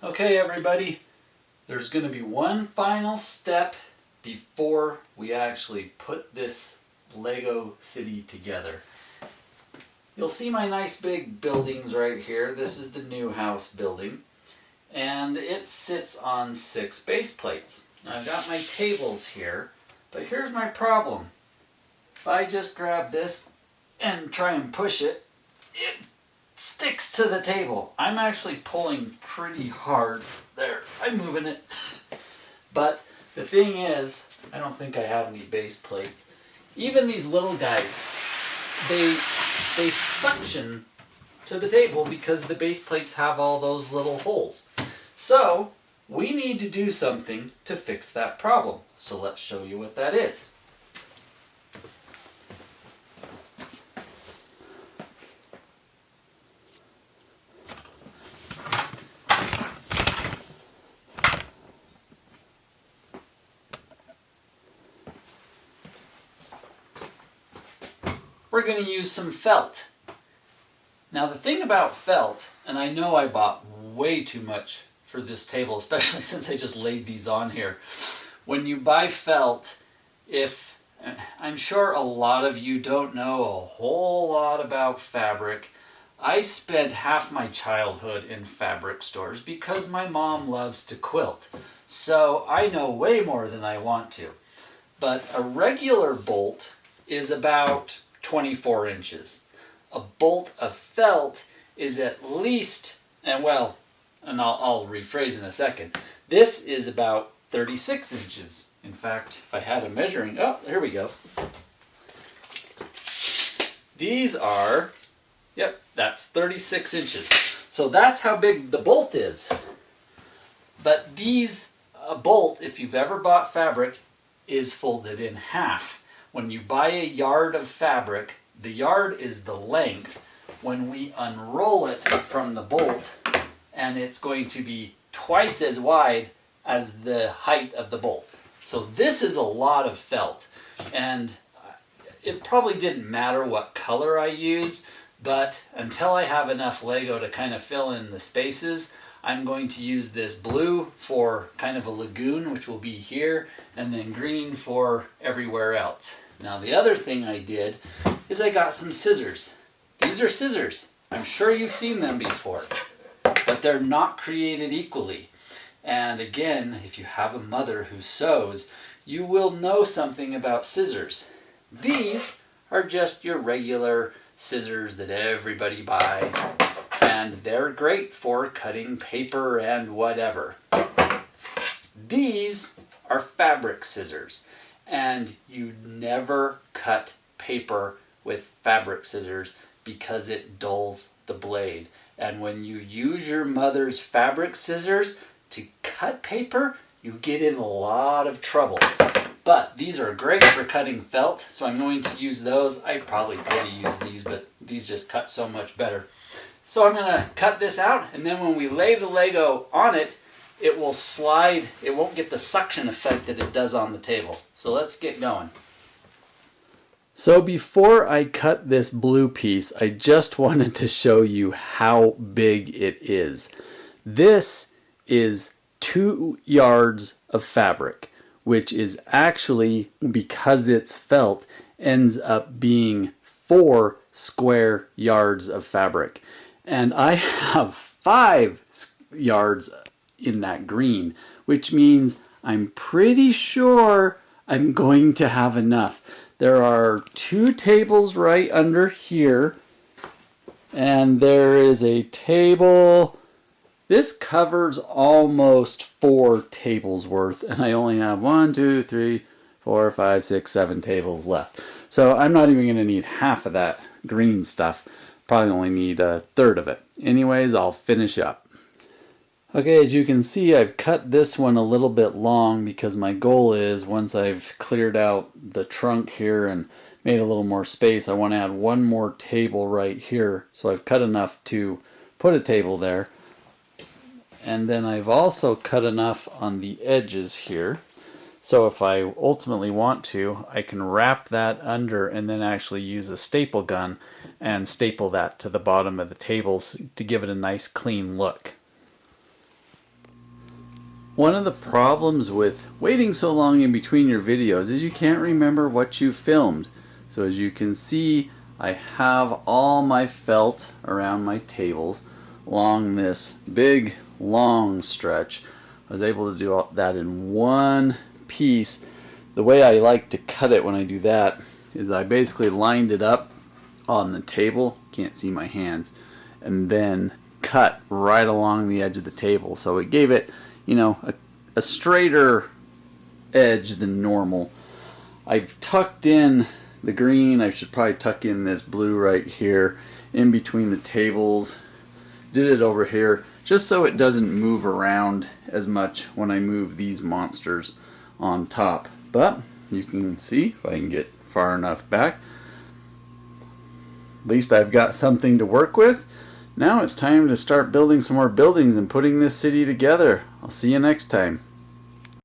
Okay, everybody, there's going to be one final step before we actually put this Lego city together. You'll see my nice big buildings right here. This is the new house building, and it sits on 6 base plates. Now, I've got my tables here, but here's my problem. If I just grab this and try and push it, it sticks to the table. I'm actually pulling pretty hard. There, I'm moving it. But the thing is, I don't think I have any base plates. Even these little guys, they suction to the table because the base plates have all those little holes. So we need to do something to fix that problem. So let's show you what that is. We're going to use some felt. Now the thing about felt, and I know I bought way too much for this table, especially since I just laid these on here. When you buy felt, I'm sure a lot of you don't know a whole lot about fabric. I spent half my childhood in fabric stores because my mom loves to quilt. So I know way more than I want to. But a regular bolt is about 24 inches. A bolt of felt is at least, and I'll rephrase in a second, this is about 36 inches. In fact, if I had a measuring, oh, here we go. These are, yep, that's 36 inches. So that's how big the bolt is. But a bolt, if you've ever bought fabric, is folded in half. When you buy a yard of fabric, the yard is the length. When we unroll it from the bolt, and it's going to be twice as wide as the height of the bolt. So this is a lot of felt, and it probably didn't matter what color I used, but until I have enough Lego to kind of fill in the spaces, I'm going to use this blue for kind of a lagoon, which will be here, and then green for everywhere else. Now the other thing I did is I got some scissors. These are scissors. I'm sure you've seen them before, but they're not created equally. And again, if you have a mother who sews, you will know something about scissors. These are just your regular scissors that everybody buys, and they're great for cutting paper and whatever. These are fabric scissors, and you never cut paper with fabric scissors because it dulls the blade. And when you use your mother's fabric scissors to cut paper, you get in a lot of trouble. But these are great for cutting felt, so I'm going to use those. I probably could have used these, but these just cut so much better. So I'm going to cut this out, and then when we lay the Lego on it, it will slide. It won't get the suction effect that it does on the table. So let's get going. So before I cut this blue piece, I just wanted to show you how big it is. This is 2 yards of fabric, which is actually, because it's felt, ends up being 4 square yards of fabric. And I have 5 yards in that green, which means I'm pretty sure I'm going to have enough. There are 2 tables right under here, and there is a table. This covers almost 4 tables worth, and I only have 1, 2, 3, 4, 5, 6, 7 tables left. So I'm not even going to need half of that green stuff. Probably only need a third of it. Anyways, I'll finish up. Okay, as you can see, I've cut this one a little bit long because my goal is, once I've cleared out the trunk here and made a little more space, I want to add 1 more table right here. So I've cut enough to put a table there. And then I've also cut enough on the edges here. So if I ultimately want to, I can wrap that under and then actually use a staple gun and staple that to the bottom of the tables to give it a nice clean look. One of the problems with waiting so long in between your videos is you can't remember what you filmed. So as you can see, I have all my felt around my tables along this big long stretch. I was able to do all that in one piece. The way I like to cut it when I do that is I basically lined it up on the table, can't see my hands, and then cut right along the edge of the table. So it gave it, you know, a straighter edge than normal. I've tucked in the green. I should probably tuck in this blue right here in between the tables. Did it over here just so it doesn't move around as much when I move these monsters on top. But you can see, if I can get far enough back, at least I've got something to work with. Now it's time to start building some more buildings and putting this city together. I'll see you next time.